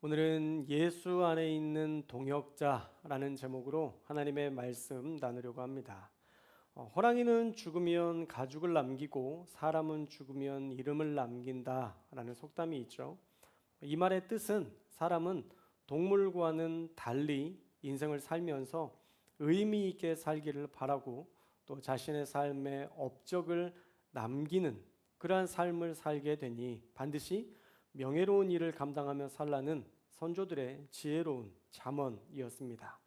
오늘은 예수 안에 있는 동역자라는 제목으로 하나님의 말씀 나누려고 합니다. 호랑이는 죽으면 가죽을 남기고 사람은 죽으면 이름을 남긴다라는 속담이 있죠. 이 말의 뜻은 사람은 동물과는 달리 인생을 살면서 의미 있게 살기를 바라고 또 자신의 삶에 업적을 남기는 그러한 삶을 살게 되니 반드시 명예로운 일을 감당하며 살라는 선조들의 지혜로운 잠언이었습니다.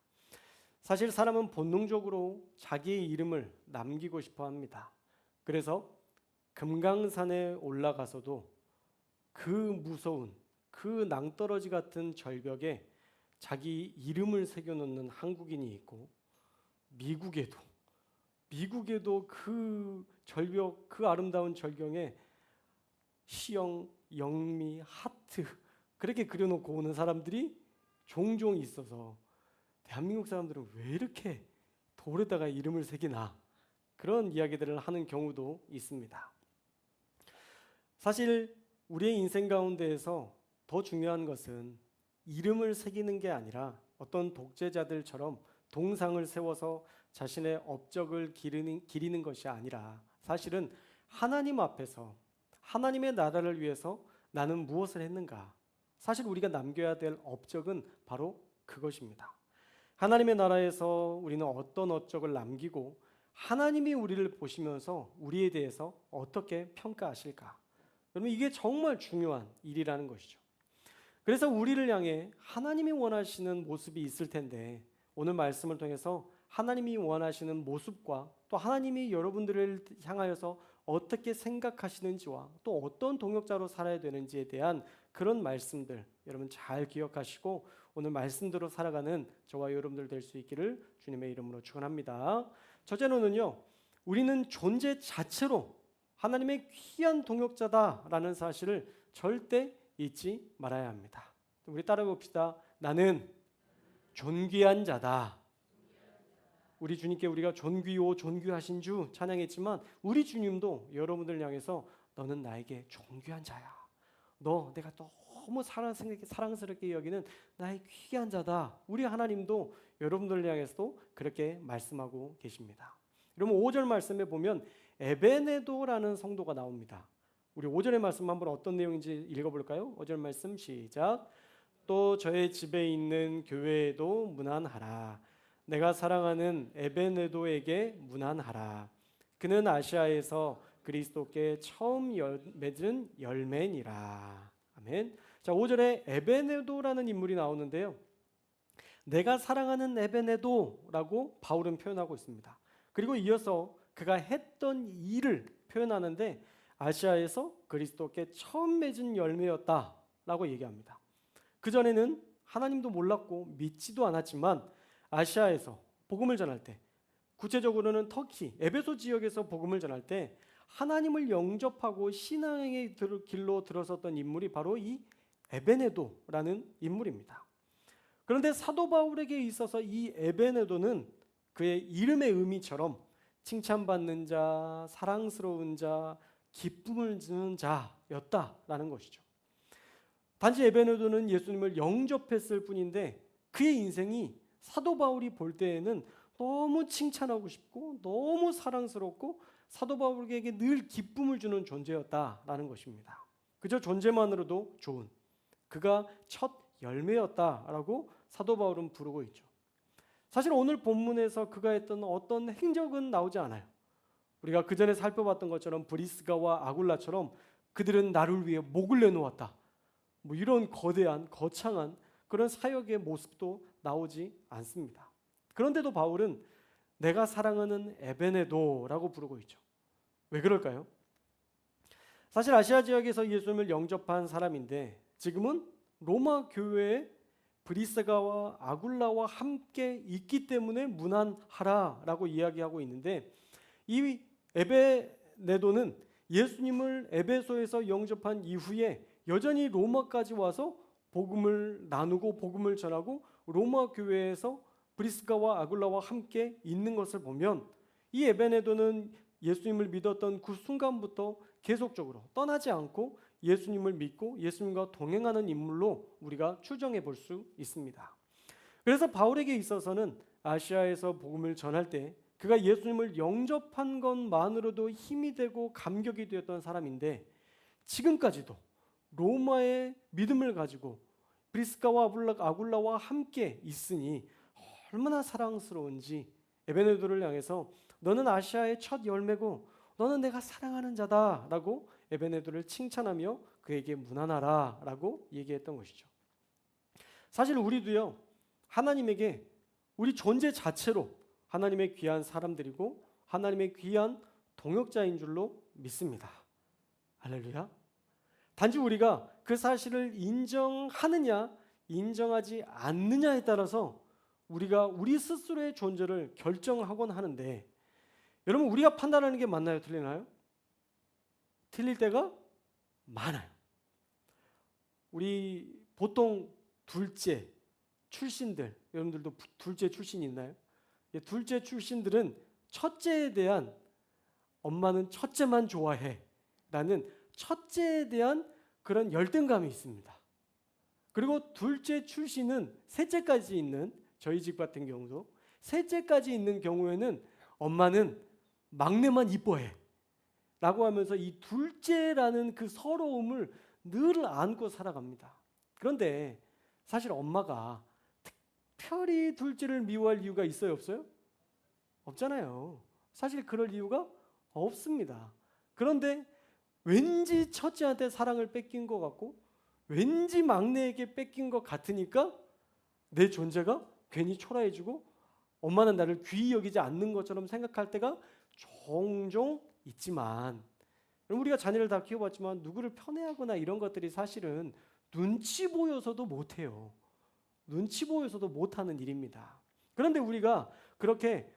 사실 사람은 본능적으로 자기의 이름을 남기고 싶어 합니다. 그래서 금강산에 올라가서도 그 무서운 그 낭떠러지 같은 절벽에 자기 이름을 새겨놓는 한국인이 있고 미국에도 그 절벽 그 아름다운 절경에 시영, 영미, 하트 그렇게 그려놓고 오는 사람들이 종종 있어서 대한민국 사람들은 왜 이렇게 돌에다가 이름을 새기나 그런 이야기들을 하는 경우도 있습니다. 사실 우리의 인생 가운데에서 더 중요한 것은 이름을 새기는 게 아니라 어떤 독재자들처럼 동상을 세워서 자신의 업적을 기리는 것이 아니라 사실은 하나님 앞에서 하나님의 나라를 위해서 나는 무엇을 했는가? 사실 우리가 남겨야 될 업적은 바로 그것입니다. 하나님의 나라에서 우리는 어떤 업적을 남기고 하나님이 우리를 보시면서 우리에 대해서 어떻게 평가하실까? 여러분 이게 정말 중요한 일이라는 것이죠. 그래서 우리를 향해 하나님이 원하시는 모습이 있을 텐데 오늘 말씀을 통해서 하나님이 원하시는 모습과 또 하나님이 여러분들을 향하여서 어떻게 생각하시는지와 또 어떤 동역자로 살아야 되는지에 대한 그런 말씀들 여러분 잘 기억하시고 오늘 말씀대로 살아가는 저와 여러분들 될 수 있기를 주님의 이름으로 축원합니다. 첫째로는요, 우리는 존재 자체로 하나님의 귀한 동역자다라는 사실을 절대 잊지 말아야 합니다. 우리 따라해 봅시다. 나는 존귀한 자다. 우리 주님께 우리가 존귀요 존귀하신 주 찬양했지만 우리 주님도 여러분들 향해서 너는 나에게 존귀한 자야. 너 내가 너무 사랑스럽게 여기는 나의 귀한 자다. 우리 하나님도 여러분들 향해서도 그렇게 말씀하고 계십니다. 여러분 5절 말씀에 보면 에베네도라는 성도가 나옵니다. 우리 5절의 말씀 한번 어떤 내용인지 읽어볼까요? 5절 말씀 시작. 또 저의 집에 있는 교회에도 문안하라. 내가 사랑하는 에베네도에게 문안하라. 그는 아시아에서 그리스도께 처음 맺은 열매니라. 아멘. 자, 5절에 에베네도라는 인물이 나오는데요. 내가 사랑하는 에베네도라고 바울은 표현하고 있습니다. 그리고 이어서 그가 했던 일을 표현하는데 아시아에서 그리스도께 처음 맺은 열매였다라고 얘기합니다. 그전에는 하나님도 몰랐고 믿지도 않았지만 아시아에서 복음을 전할 때 구체적으로는 터키, 에베소 지역에서 복음을 전할 때 하나님을 영접하고 신앙의 길로 들어섰던 인물이 바로 이 에베네도라는 인물입니다. 그런데 사도 바울에게 있어서 이 에베네도는 그의 이름의 의미처럼 칭찬받는 자, 사랑스러운 자, 기쁨을 주는 자였다라는 것이죠. 단지 에베네도는 예수님을 영접했을 뿐인데 그의 인생이 사도 바울이 볼 때에는 너무 칭찬하고 싶고 너무 사랑스럽고 사도 바울에게 늘 기쁨을 주는 존재였다라는 것입니다. 그저 존재만으로도 좋은 그가 첫 열매였다라고 사도 바울은 부르고 있죠. 사실 오늘 본문에서 그가 했던 어떤 행적은 나오지 않아요. 우리가 그전에 살펴봤던 것처럼 브리스가와 아굴라처럼 그들은 나를 위해 목을 내놓았다. 뭐 이런 거대한 거창한 그런 사역의 모습도 나오지 않습니다. 그런데도 바울은 내가 사랑하는 에베네도라고 부르고 있죠. 왜 그럴까요? 사실 아시아 지역에서 예수님을 영접한 사람인데 지금은 로마 교회에 브리스가와 아굴라와 함께 있기 때문에 문안하라라고 이야기하고 있는데 이 에베네도는 예수님을 에베소에서 영접한 이후에 여전히 로마까지 와서 복음을 나누고 복음을 전하고 로마 교회에서 브리스가와 아굴라와 함께 있는 것을 보면 이 에베네도는 예수님을 믿었던 그 순간부터 계속적으로 떠나지 않고 예수님을 믿고 예수님과 동행하는 인물로 우리가 추정해 볼 수 있습니다. 그래서 바울에게 있어서는 아시아에서 복음을 전할 때 그가 예수님을 영접한 것만으로도 힘이 되고 감격이 되었던 사람인데, 지금까지도 로마의 믿음을 가지고 브리스가와 아굴라와 함께 있으니 얼마나 사랑스러운지 에베네도를 향해서 너는 아시아의 첫 열매고 너는 내가 사랑하는 자다라고 에베네도를 칭찬하며 그에게 문안하라라고 얘기했던 것이죠. 사실 우리도요, 하나님에게 우리 존재 자체로 하나님의 귀한 사람들이고 하나님의 귀한 동역자인 줄로 믿습니다. 할렐루야. 단지 우리가 그 사실을 인정하느냐 인정하지 않느냐에 따라서 우리가 우리 스스로의 존재를 결정하곤 하는데, 여러분, 우리가 판단하는 게 맞나요? 틀리나요? 틀릴 때가 많아요. 우리 보통 둘째 출신들, 여러분들도 둘째 출신 있나요? 둘째 출신들은 첫째에 대한, 엄마는 첫째만 좋아해 라는 첫째에 대한 그런 열등감이 있습니다. 그리고 둘째 출신은 셋째까지 있는, 저희 집 같은 경우도 셋째까지 있는 경우에는 엄마는 막내만 이뻐해 라고 하면서 이 둘째라는 그 서러움을 늘 안고 살아갑니다. 그런데 사실 엄마가 특별히 둘째를 미워할 이유가 있어요, 없어요? 없잖아요. 사실 그럴 이유가 없습니다. 그런데 왠지 첫째한테 사랑을 뺏긴 것 같고 왠지 막내에게 뺏긴 것 같으니까 내 존재가 괜히 초라해지고 엄마는 나를 귀히 여기지 않는 것처럼 생각할 때가 종종 있지만, 우리가 자녀를 다 키워봤지만 누구를 편애하거나 이런 것들이 사실은 눈치 보여서도 못해요. 눈치 보여서도 못하는 일입니다. 그런데 우리가 그렇게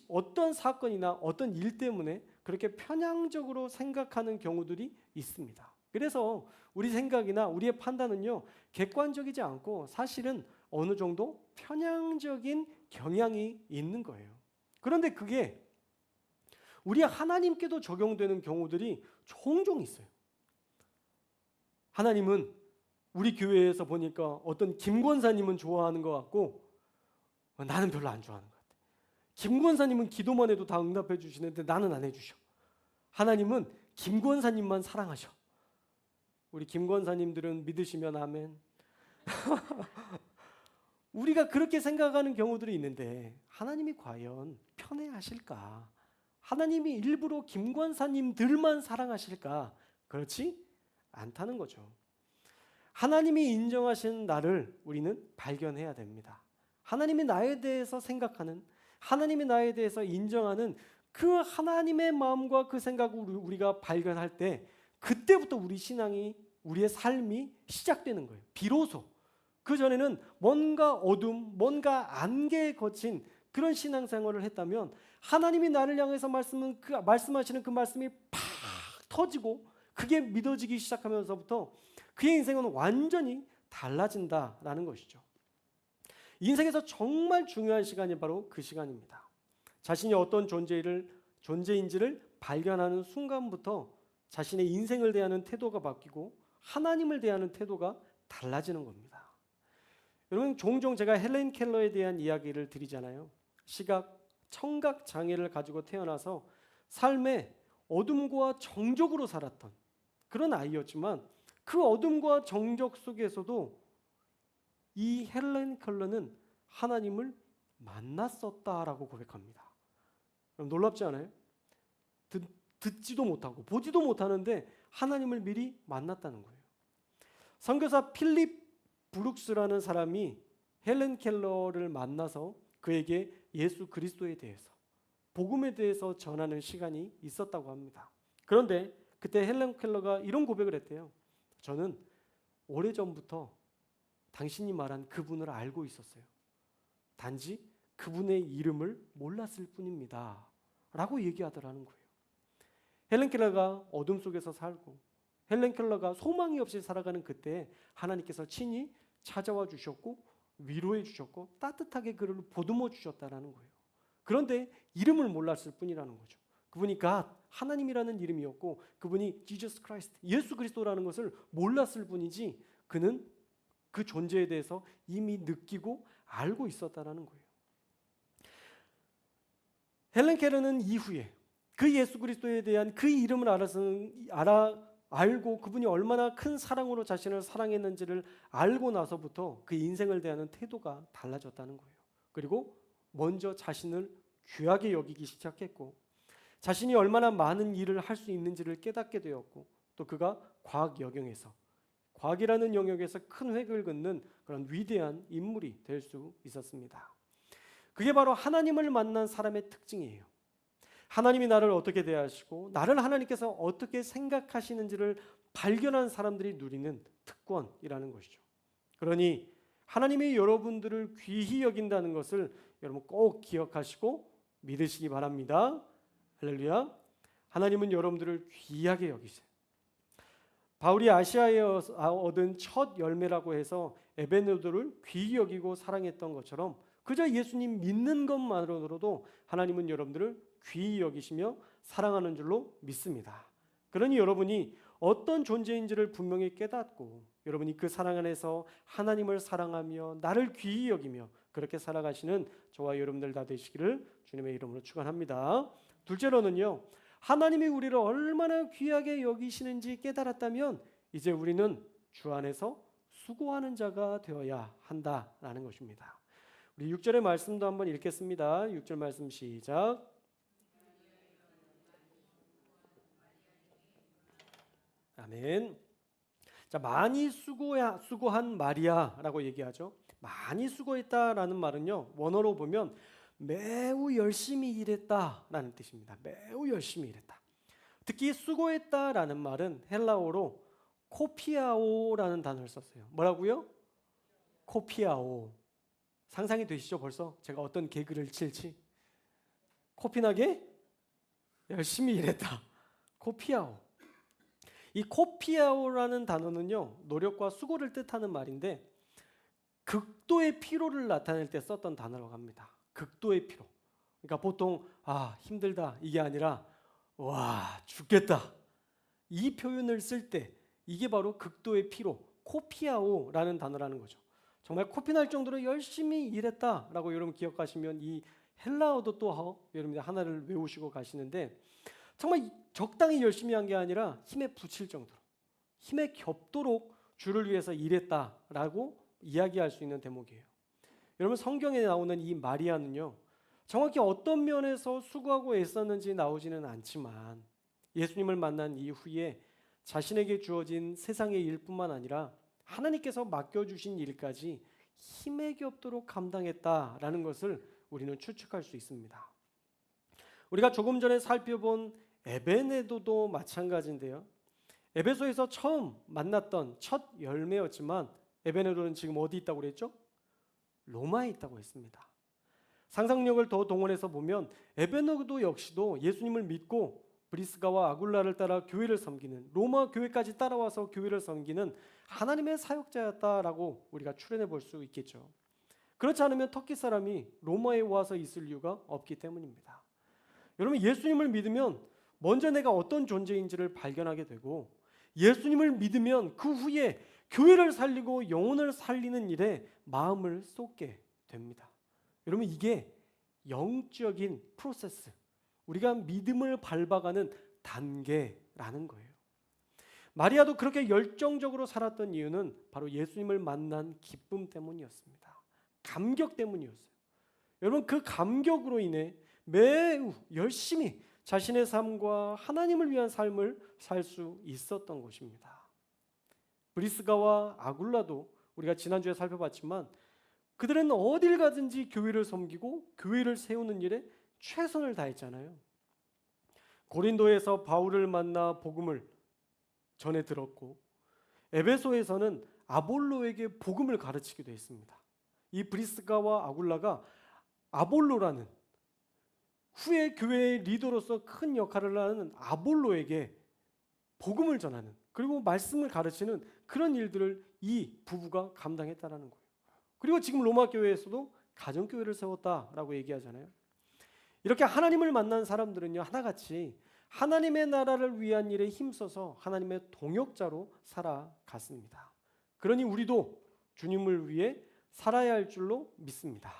어떤 사건이나 어떤 일 때문에 그렇게 편향적으로 생각하는 경우들이 있습니다. 그래서 우리 생각이나 우리의 판단은요, 객관적이지 않고 사실은 어느 정도 편향적인 경향이 있는 거예요. 그런데 그게 우리 하나님께도 적용되는 경우들이 종종 있어요. 하나님은 우리 교회에서 보니까 어떤 김 권사님은 좋아하는 것 같고 나는 별로 안 좋아하는 것 같아. 김 권사님은 기도만 해도 다 응답해 주시는데 나는 안 해주셔. 하나님은 김 권사님만 사랑하셔. 우리 김 권사님들은 믿으시면 아멘. 우리가 그렇게 생각하는 경우들이 있는데 하나님이 과연 편애하실까? 하나님이 일부러 김 권사님들만 사랑하실까? 그렇지 않다는 거죠. 하나님이 인정하신 나를 우리는 발견해야 됩니다. 하나님이 나에 대해서 생각하는, 하나님이 나에 대해서 인정하는 그 하나님의 마음과 그 생각을 우리가 발견할 때 그때부터 우리 신앙이, 우리의 삶이 시작되는 거예요. 비로소. 그전에는 뭔가 어둠, 뭔가 안개에 거친 그런 신앙생활을 했다면 하나님이 나를 향해서 말씀하시는 그 말씀이 팍 터지고 그게 믿어지기 시작하면서부터 그의 인생은 완전히 달라진다라는 것이죠. 인생에서 정말 중요한 시간이 바로 그 시간입니다. 자신이 어떤 존재인지를 발견하는 순간부터 자신의 인생을 대하는 태도가 바뀌고 하나님을 대하는 태도가 달라지는 겁니다. 여러분, 종종 제가 헬렌 켈러에 대한 이야기를 드리잖아요. 청각 장애를 가지고 태어나서 삶의 어둠과 정적으로 살았던 그런 아이였지만 그 어둠과 정적 속에서도 이 헬렌 켈러는 하나님을 만났었다라고 고백합니다. 놀랍지 않아요? 듣지도 못하고 보지도 못하는데 하나님을 미리 만났다는 거예요. 선교사 필립 브룩스라는 사람이 헬렌 켈러를 만나서 그에게 예수 그리스도에 대해서, 복음에 대해서 전하는 시간이 있었다고 합니다. 그런데 그때 헬렌 켈러가 이런 고백을 했대요. 저는 오래전부터 당신이 말한 그분을 알고 있었어요. 단지 그분의 이름을 몰랐을 뿐입니다. 라고 얘기하더라는 거예요. 헬렌 켈러가 어둠 속에서 살고 헬렌 켈러가 소망이 없이 살아가는 그때 하나님께서 친히 찾아와 주셨고 위로해 주셨고 따뜻하게 그를 보듬어 주셨다라는 거예요. 그런데 이름을 몰랐을 뿐이라는 거죠. 그분이 하나님이라는 이름이었고 그분이 Jesus Christ, 예수 그리스도라는 것을 몰랐을 뿐이지 그는 그 존재에 대해서 이미 느끼고 알고 있었다라는 거예요. 헬렌 켈러는 이후에 그 예수 그리스도에 대한 그 이름을 알고 그분이 얼마나 큰 사랑으로 자신을 사랑했는지를 알고 나서부터 그 인생을 대하는 태도가 달라졌다는 거예요. 그리고 먼저 자신을 귀하게 여기기 시작했고 자신이 얼마나 많은 일을 할 수 있는지를 깨닫게 되었고 또 그가 과학이라는 영역에서 큰 획을 긋는 그런 위대한 인물이 될 수 있었습니다. 그게 바로 하나님을 만난 사람의 특징이에요. 하나님이 나를 어떻게 대하시고 나를 하나님께서 어떻게 생각하시는지를 발견한 사람들이 누리는 특권이라는 것이죠. 그러니 하나님이 여러분들을 귀히 여긴다는 것을 여러분 꼭 기억하시고 믿으시기 바랍니다. 할렐루야. 하나님은 여러분들을 귀하게 여기세요. 바울이 아시아에 얻은 첫 열매라고 해서 에베네도를 귀히 여기고 사랑했던 것처럼 그저 예수님 믿는 것만으로도 하나님은 여러분들을 귀히 여기시며 사랑하는 줄로 믿습니다. 그러니 여러분이 어떤 존재인지를 분명히 깨닫고 여러분이 그 사랑 안에서 하나님을 사랑하며 나를 귀히 여기며 그렇게 살아가시는 저와 여러분들 다 되시기를 주님의 이름으로 축원합니다. 둘째로는요, 하나님이 우리를 얼마나 귀하게 여기시는지 깨달았다면 이제 우리는 주 안에서 수고하는 자가 되어야 한다라는 것입니다. 우리 6절의 말씀도 한번 읽겠습니다. 6절 말씀 시작. 아멘. 자, 많이 수고한 마리아라고 얘기하죠. 많이 수고했다라는 말은요, 원어로 보면 매우 열심히 일했다라는 뜻입니다. 매우 열심히 일했다. 특히 수고했다라는 말은 헬라어로 코피아오라는 단어를 썼어요. 뭐라고요? 코피아오. 상상이 되시죠? 벌써 제가 어떤 개그를 칠지. 코피나게 열심히 일했다. 코피아오. 이 코피아오라는 단어는요, 노력과 수고를 뜻하는 말인데 극도의 피로를 나타낼 때 썼던 단어라고 합니다. 극도의 피로. 그러니까 보통 힘들다 이게 아니라 와 죽겠다 이 표현을 쓸 때 이게 바로 극도의 피로, 코피아오라는 단어라는 거죠. 정말 코피날 정도로 열심히 일했다라고 여러분 기억하시면 이 헬라어도 또 여러분들 하나를 외우시고 가시는데 정말 적당히 열심히 한 게 아니라 힘에 부칠 정도로 힘에 겹도록 주를 위해서 일했다라고 이야기할 수 있는 대목이에요. 여러분 성경에 나오는 이 마리아는요, 정확히 어떤 면에서 수고하고 애썼는지 나오지는 않지만 예수님을 만난 이후에 자신에게 주어진 세상의 일뿐만 아니라 하나님께서 맡겨주신 일까지 힘에 겹도록 감당했다라는 것을 우리는 추측할 수 있습니다. 우리가 조금 전에 살펴본 에베네도도 마찬가지인데요. 에베소에서 처음 만났던 첫 열매였지만 에베네도는 지금 어디 있다고 그랬죠? 로마에 있다고 했습니다. 상상력을 더 동원해서 보면 에베네도 역시도 예수님을 믿고 브리스가와 아굴라를 따라 교회를 섬기는, 로마 교회까지 따라와서 교회를 섬기는 하나님의 사역자였다라고 우리가 추론해 볼 수 있겠죠. 그렇지 않으면 터키 사람이 로마에 와서 있을 이유가 없기 때문입니다. 여러분 예수님을 믿으면 먼저 내가 어떤 존재인지를 발견하게 되고 예수님을 믿으면 그 후에 교회를 살리고 영혼을 살리는 일에 마음을 쏟게 됩니다. 여러분 이게 영적인 프로세스, 우리가 믿음을 밟아가는 단계라는 거예요. 마리아도 그렇게 열정적으로 살았던 이유는 바로 예수님을 만난 기쁨 때문이었습니다. 감격 때문이었어요. 여러분 그 감격으로 인해 매우 열심히 자신의 삶과 하나님을 위한 삶을 살 수 있었던 것입니다. 브리스가와 아굴라도 우리가 지난주에 살펴봤지만 그들은 어딜 가든지 교회를 섬기고 교회를 세우는 일에 최선을 다했잖아요. 고린도에서 바울을 만나 복음을 전해 들었고 에베소에서는 아볼로에게 복음을 가르치기도 했습니다. 이 브리스가와 아굴라가 아볼로라는 후에 교회의 리더로서 큰 역할을 하는 아볼로에게 복음을 전하는, 그리고 말씀을 가르치는 그런 일들을 이 부부가 감당했다라는 거예요. 그리고 지금 로마 교회에서도 가정교회를 세웠다라고 얘기하잖아요. 이렇게 하나님을 만난 사람들은요, 하나같이 하나님의 나라를 위한 일에 힘써서 하나님의 동역자로 살아갔습니다. 그러니 우리도 주님을 위해 살아야 할 줄로 믿습니다.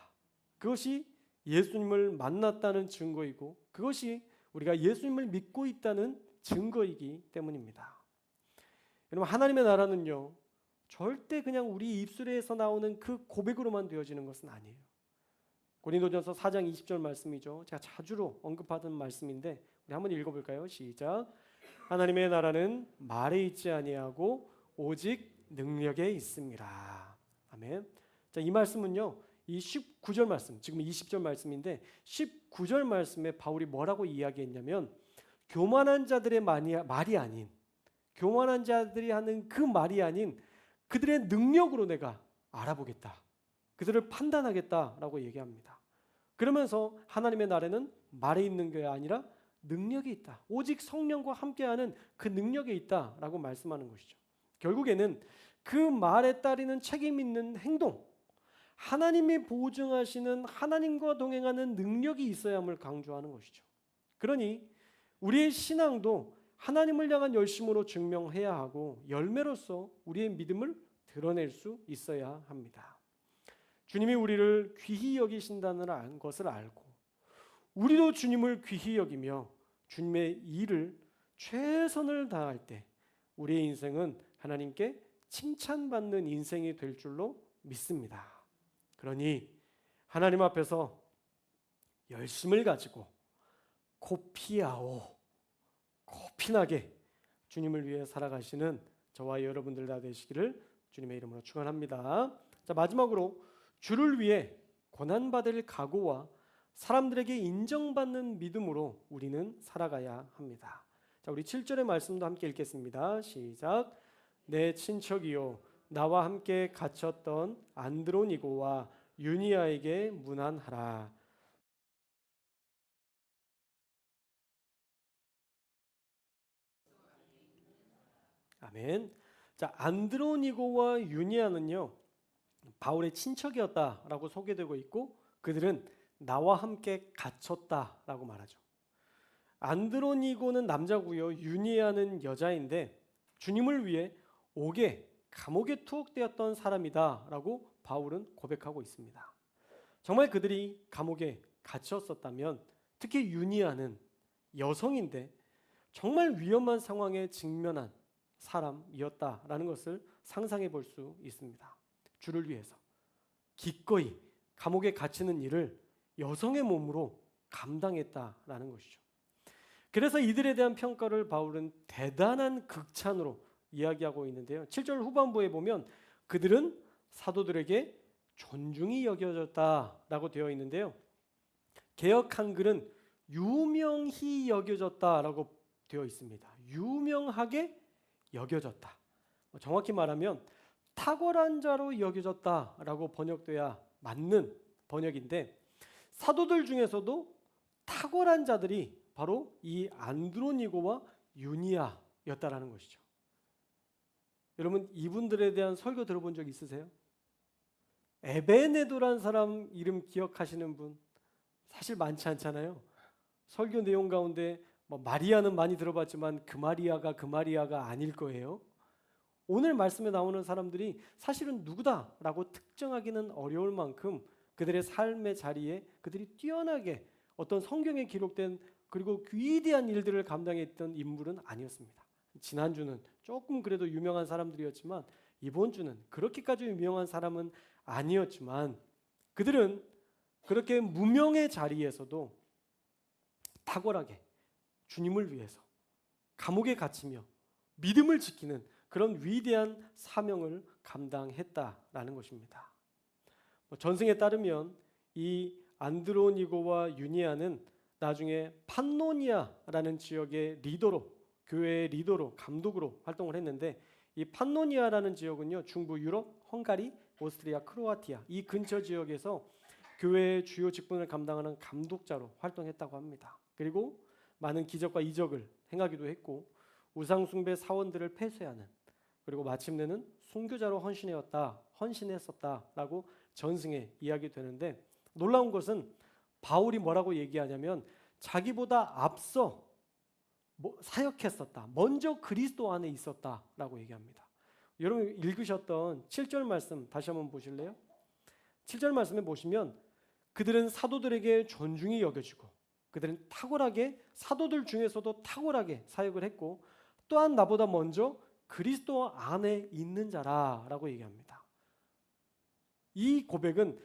그것이 예수님을 만났다는 증거이고 그것이 우리가 예수님을 믿고 있다는 증거이기 때문입니다. 여러분, 하나님의 나라는요, 절대 그냥 우리 입술에서 나오는 그 고백으로만 되어지는 것은 아니에요. 고린도전서 4장 20절 말씀이죠. 제가 자주로 언급하던 말씀인데 우리 한번 읽어볼까요? 시작. 하나님의 나라는 말에 있지 아니하고 오직 능력에 있습니다. 아멘. 자, 이 말씀은요, 이 19절 말씀, 지금 20절 말씀인데 19절 말씀에 바울이 뭐라고 이야기했냐면 교만한 자들의 말이 아닌, 교만한 자들이 하는 그 말이 아닌 그들의 능력으로 내가 알아보겠다, 그들을 판단하겠다라고 얘기합니다. 그러면서 하나님의 나라는 말에 있는 게 아니라 능력이 있다, 오직 성령과 함께하는 그 능력이 있다라고 말씀하는 것이죠. 결국에는 그 말에 따르는 책임 있는 행동, 하나님이 보증하시는 하나님과 동행하는 능력이 있어야 함을 강조하는 것이죠. 그러니 우리의 신앙도 하나님을 향한 열심으로 증명해야 하고 열매로서 우리의 믿음을 드러낼 수 있어야 합니다. 주님이 우리를 귀히 여기신다는 것을 알고 우리도 주님을 귀히 여기며 주님의 일을 최선을 다할 때 우리의 인생은 하나님께 칭찬받는 인생이 될 줄로 믿습니다. 그러니 하나님 앞에서 열심을 가지고 코피아오, 코피나게 주님을 위해 살아가시는 저와 여러분들 다 되시기를 주님의 이름으로 축원합니다. 자, 마지막으로 주를 위해 고난받을 각오와 사람들에게 인정받는 믿음으로 우리는 살아가야 합니다. 자, 우리 7절의 말씀도 함께 읽겠습니다. 시작. 내 친척이요 나와 함께 갇혔던 안드로니고와 유니아에게 문안하라. 아멘. 자, 안드로니고와 유니아는요, 바울의 친척이었다라고 소개되고 있고 그들은 나와 함께 갇혔다라고 말하죠. 안드로니고는 남자고요, 유니아는 여자인데 주님을 위해 옥에, 감옥에 투옥되었던 사람이다라고 바울은 고백하고 있습니다. 정말 그들이 감옥에 갇혔었다면, 특히 유니아는 여성인데 정말 위험한 상황에 직면한 사람이었다라는 것을 상상해 볼 수 있습니다. 주를 위해서 기꺼이 감옥에 갇히는 일을 여성의 몸으로 감당했다라는 것이죠. 그래서 이들에 대한 평가를 바울은 대단한 극찬으로 이야기하고 있는데요. 7절 후반부에 보면 그들은 사도들에게 존중이 여겨졌다라고 되어 있는데요. 개역 한글은 유명히 여겨졌다라고 되어 있습니다. 유명하게 여겨졌다. 정확히 말하면 탁월한 자로 여겨졌다라고 번역돼야 맞는 번역인데, 사도들 중에서도 탁월한 자들이 바로 이 안드로니고와 유니아였다라는 것이죠. 여러분, 이분들에 대한 설교 들어본 적 있으세요? 에베네도라는 사람 이름 기억하시는 분 사실 많지 않잖아요. 설교 내용 가운데 마리아는 많이 들어봤지만 그 마리아가 아닐 거예요. 오늘 말씀에 나오는 사람들이 사실은 누구다라고 특정하기는 어려울 만큼 그들의 삶의 자리에 그들이 뛰어나게 어떤 성경에 기록된 그리고 위대한 일들을 감당했던 인물은 아니었습니다. 지난주는 조금 그래도 유명한 사람들이었지만 이번 주는 그렇게까지 유명한 사람은 아니었지만 그들은 그렇게 무명의 자리에서도 탁월하게 주님을 위해서 감옥에 갇히며 믿음을 지키는 그런 위대한 사명을 감당했다라는 것입니다. 전승에 따르면 이 안드로니고와 유니아는 나중에 판노니아라는 지역의 리더로, 교회의 리더로, 감독으로 활동을 했는데, 이 판노니아라는 지역은요, 중부 유럽, 헝가리, 오스트리아, 크로아티아 이 근처 지역에서 교회의 주요 직분을 감당하는 감독자로 활동했다고 합니다. 그리고 많은 기적과 이적을 행하기도 했고 우상 숭배 사원들을 폐쇄하는, 그리고 마침내는 순교자로 헌신했었다라고 전승에 이야기되는데, 놀라운 것은 바울이 뭐라고 얘기하냐면 자기보다 앞서 사역했었다. 먼저 그리스도 안에 있었다라고 얘기합니다. 여러분 읽으셨던 7절 말씀 다시 한번 보실래요? 7절 말씀에 보시면 그들은 사도들에게 존중이 여겨지고 그들은 탁월하게 사도들 중에서도 탁월하게 사역을 했고 또한 나보다 먼저 그리스도 안에 있는 자라라고 얘기합니다. 이 고백은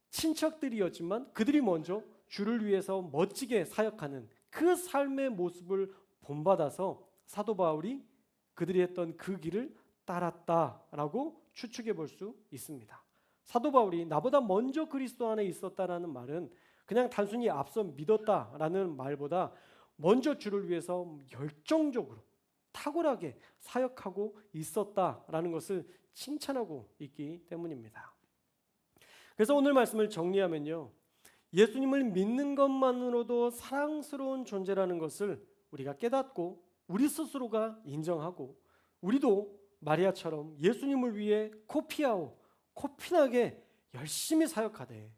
친척들이었지만 그들이 먼저 주를 위해서 멋지게 사역하는 그 삶의 모습을 본받아서 사도 바울이 그들이 했던 그 길을 따랐다라고 추측해 볼 수 있습니다. 사도 바울이 나보다 먼저 그리스도 안에 있었다라는 말은 그냥 단순히 앞서 믿었다라는 말보다 먼저 주를 위해서 열정적으로 탁월하게 사역하고 있었다라는 것을 칭찬하고 있기 때문입니다. 그래서 오늘 말씀을 정리하면요, 예수님을 믿는 것만으로도 사랑스러운 존재라는 것을 우리가 깨닫고 우리 스스로가 인정하고 우리도 마리아처럼 예수님을 위해 코피나게 열심히 사역하되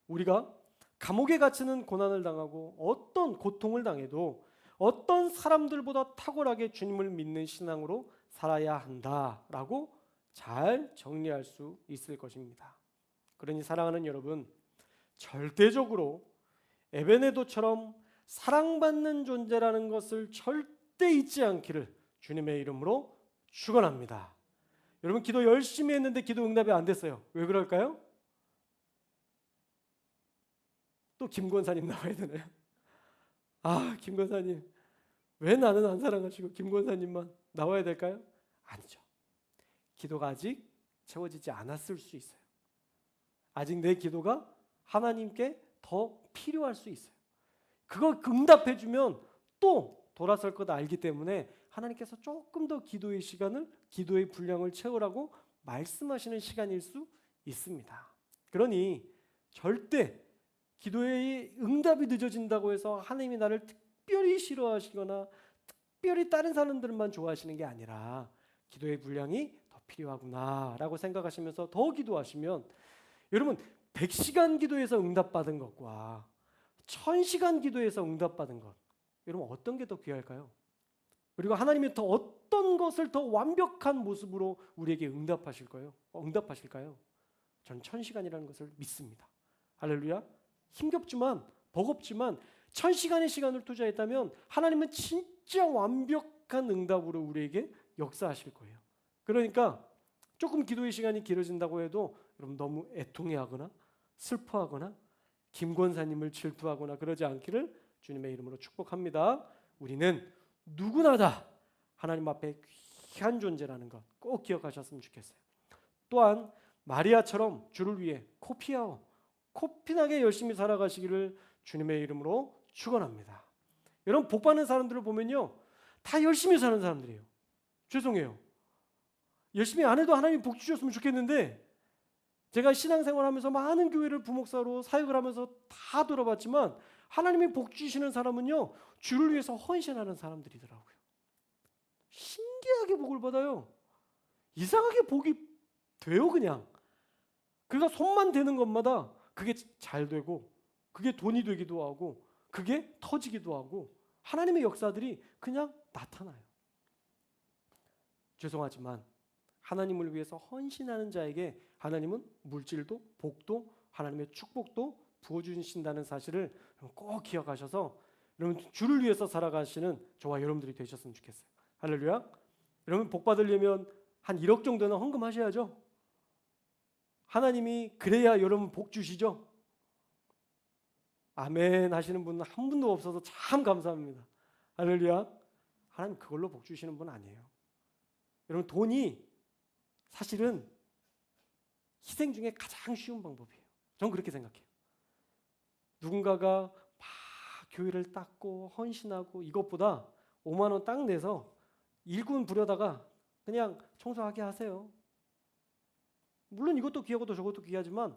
우리가 감옥에 갇히는 고난을 당하고 어떤 고통을 당해도 어떤 사람들보다 탁월하게 주님을 믿는 신앙으로 살아야 한다라고 잘 정리할 수 있을 것입니다. 그러니 사랑하는 여러분, 절대적으로 에베네도처럼 사랑받는 존재라는 것을 절대 잊지 않기를 주님의 이름으로 축원합니다. 여러분 기도 열심히 했는데 기도 응답이 안 됐어요. 왜 그럴까요? 또 김 권사님 나와야 되나요? 김 권사님 왜 나는 안 사랑하시고 김 권사님만 나와야 될까요? 아니죠. 기도가 아직 채워지지 않았을 수 있어요. 아직 내 기도가 하나님께 더 필요할 수 있어요. 그거 응답해 주면 또 돌아설 것 알기 때문에 하나님께서 조금 더 기도의 시간을, 기도의 분량을 채우라고 말씀하시는 시간일 수 있습니다. 그러니 절대 기도의 응답이 늦어진다고 해서 하나님이 나를 특별히 싫어하시거나 특별히 다른 사람들만 좋아하시는 게 아니라 기도의 분량이 더 필요하구나라고 생각하시면서 더 기도하시면 여러분 100시간 기도에서 응답받은 것과 1000시간 기도에서 응답받은 것, 여러분 어떤 게 더 귀할까요? 그리고 하나님이 더 어떤 것을 더 완벽한 모습으로 우리에게 응답하실까요? 저는 1000시간이라는 것을 믿습니다. 할렐루야. 힘겹지만 버겁지만 1000시간의 시간을 투자했다면 하나님은 진짜 완벽한 응답으로 우리에게 역사하실 거예요. 그러니까 조금 기도의 시간이 길어진다고 해도 여러분 너무 애통해하거나 슬퍼하거나 김 권사님을 질투하거나 그러지 않기를 주님의 이름으로 축복합니다. 우리는 누구나 다 하나님 앞에 귀한 존재라는 것 꼭 기억하셨으면 좋겠어요. 또한 마리아처럼 주를 위해 코피나게 열심히 살아가시기를 주님의 이름으로 축원합니다. 여러분 복 받는 사람들을 보면요, 다 열심히 사는 사람들이에요. 죄송해요. 열심히 안 해도 하나님이 복 주셨으면 좋겠는데 제가 신앙생활하면서 많은 교회를 부목사로 사역을 하면서 다 돌아봤지만 하나님이 복 주시는 사람은요, 주를 위해서 헌신하는 사람들이더라고요. 신기하게 복을 받아요. 이상하게 복이 돼요. 그냥 그가 손만 대는 것마다 그게 잘 되고 그게 돈이 되기도 하고 그게 터지기도 하고 하나님의 역사들이 그냥 나타나요. 죄송하지만 하나님을 위해서 헌신하는 자에게 하나님은 물질도 복도 하나님의 축복도 부어주신다는 사실을 꼭 기억하셔서 여러분 주를 위해서 살아가시는 저와 여러분들이 되셨으면 좋겠어요. 할렐루야. 여러분 복 받으려면 한 1억 정도는 헌금하셔야죠. 하나님이 그래야 여러분 복 주시죠. 아멘 하시는 분은 한 분도 없어서 참 감사합니다. 할렐루야. 하나님 그걸로 복 주시는 분 아니에요. 여러분 돈이 사실은 희생 중에 가장 쉬운 방법이에요. 저는 그렇게 생각해요. 누군가가 막 교회를 닦고 헌신하고 이것보다 5만 원 딱 내서 일꾼 부려다가 그냥 청소하게 하세요. 물론 이것도 귀하고 저것도 귀하지만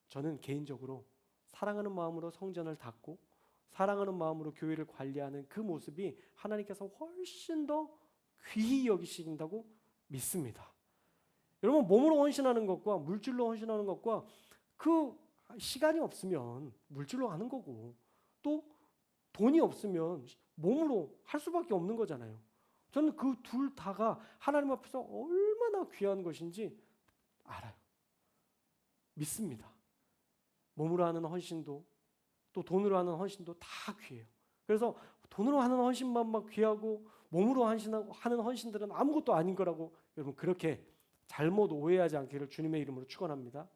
저는 개인적으로 사랑하는 마음으로 성전을 닦고 사랑하는 마음으로 교회를 관리하는 그 모습이 하나님께서 훨씬 더 귀히 여기신다고 믿습니다. 여러분 몸으로 헌신하는 것과 물질로 헌신하는 것과 그 시간이 없으면 물질로 하는 거고 또 돈이 없으면 몸으로 할 수밖에 없는 거잖아요. 저는 그 둘 다가 하나님 앞에서 얼마나 귀한 것인지 알아요. 믿습니다. 몸으로 하는 헌신도 또 돈으로 하는 헌신도 다 귀해요. 그래서 돈으로 하는 헌신만 막 귀하고 몸으로 하는 헌신들은 아무것도 아닌 거라고 여러분 그렇게 잘못 오해하지 않기를 주님의 이름으로 축원합니다.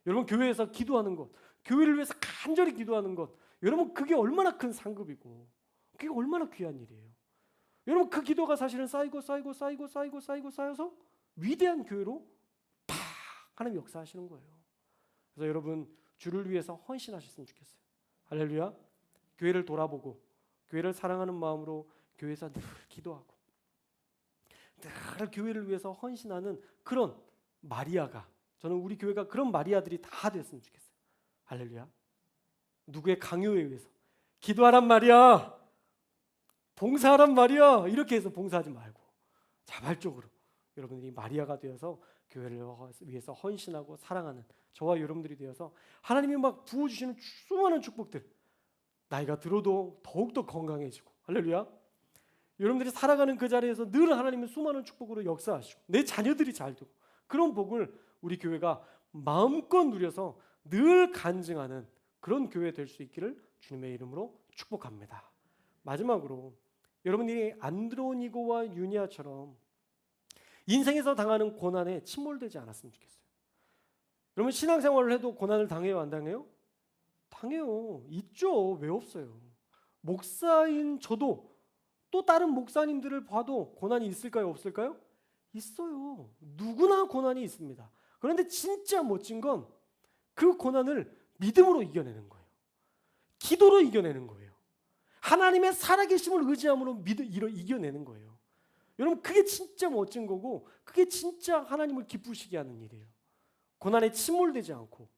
여러분 교회에서 기도하는 것, 교회를 위해서 간절히 기도하는 것, 여러분 그게 얼마나 큰 상급이고 그게 얼마나 귀한 일이에요. 여러분 그 기도가 사실은 쌓여서 위대한 교회로 팍 하나님 역사하시는 거예요. 그래서 여러분 주를 위해서 헌신하셨으면 좋겠어요. 할렐루야. 교회를 돌아보고 교회를 사랑하는 마음으로 교회에서 늘 기도하고 늘 교회를 위해서 헌신하는 그런 마리아가, 저는 우리 교회가 그런 마리아들이 다 됐으면 좋겠어요. 할렐루야. 누구의 강요에 의해서 기도하란 말이야, 봉사하란 말이야 이렇게 해서 봉사하지 말고 자발적으로 여러분들이 마리아가 되어서 교회를 위해서 헌신하고 사랑하는 저와 여러분들이 되어서 하나님이 막 부어주시는 수많은 축복들, 나이가 들어도 더욱더 건강해지고, 할렐루야. 여러분들이 살아가는 그 자리에서 늘 하나님의 수많은 축복으로 역사하시고 내 자녀들이 잘 되고 그런 복을 우리 교회가 마음껏 누려서 늘 간증하는 그런 교회 될 수 있기를 주님의 이름으로 축복합니다. 마지막으로 여러분들이 안드로니고와 유니아처럼 인생에서 당하는 고난에 침몰되지 않았으면 좋겠어요. 여러분 신앙생활을 해도 고난을 당해요, 안 당해요? 당해요. 있죠. 왜 없어요? 목사인 저도 또 다른 목사님들을 봐도 고난이 있을까요, 없을까요? 있어요. 누구나 고난이 있습니다. 그런데 진짜 멋진 건 그 고난을 믿음으로 이겨내는 거예요. 기도로 이겨내는 거예요. 하나님의 살아계심을 의지함으로 이겨내는 거예요. 여러분 그게 진짜 멋진 거고 그게 진짜 하나님을 기쁘시게 하는 일이에요. 고난에 침몰되지 않고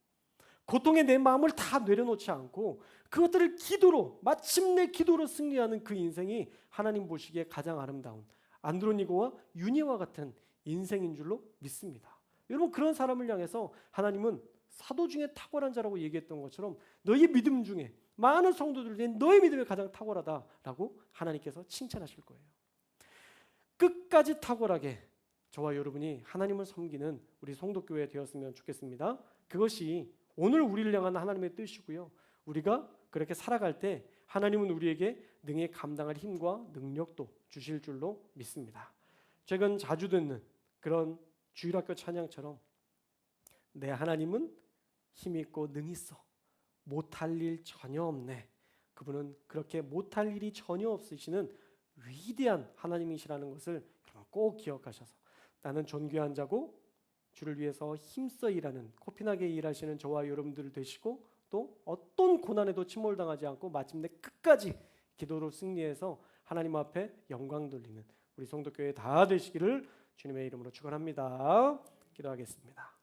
고통에 내 마음을 다 내려놓지 않고 그것들을 기도로, 마침내 기도로 승리하는 그 인생이 하나님 보시기에 가장 아름다운 안드로니고와 유니와 같은 인생인 줄로 믿습니다. 여러분 그런 사람을 향해서 하나님은 사도 중에 탁월한 자라고 얘기했던 것처럼 너희 믿음 중에 많은 성도들 중에 너희 믿음이 가장 탁월하다라고 하나님께서 칭찬하실 거예요. 끝까지 탁월하게 저와 여러분이 하나님을 섬기는 우리 성도교회 되었으면 좋겠습니다. 그것이 오늘 우리를 향한 하나님의 뜻이고요. 우리가 그렇게 살아갈 때 하나님은 우리에게 능히 감당할 힘과 능력도 주실 줄로 믿습니다. 최근 자주 듣는 그런 주일학교 찬양처럼 내 하나님은 힘있고 능있어 못할 일 전혀 없네. 그분은 그렇게 못할 일이 전혀 없으시는 위대한 하나님이시라는 것을 꼭 기억하셔서 나는 존귀한 자고 주를 위해서 힘써 일하는 코피나게 일하시는 저와 여러분들 되시고 또 어떤 고난에도 침몰당하지 않고 마침내 끝까지 기도로 승리해서 하나님 앞에 영광 돌리는 우리 성도교회 다 되시기를 주님의 이름으로 축원합니다. 기도하겠습니다.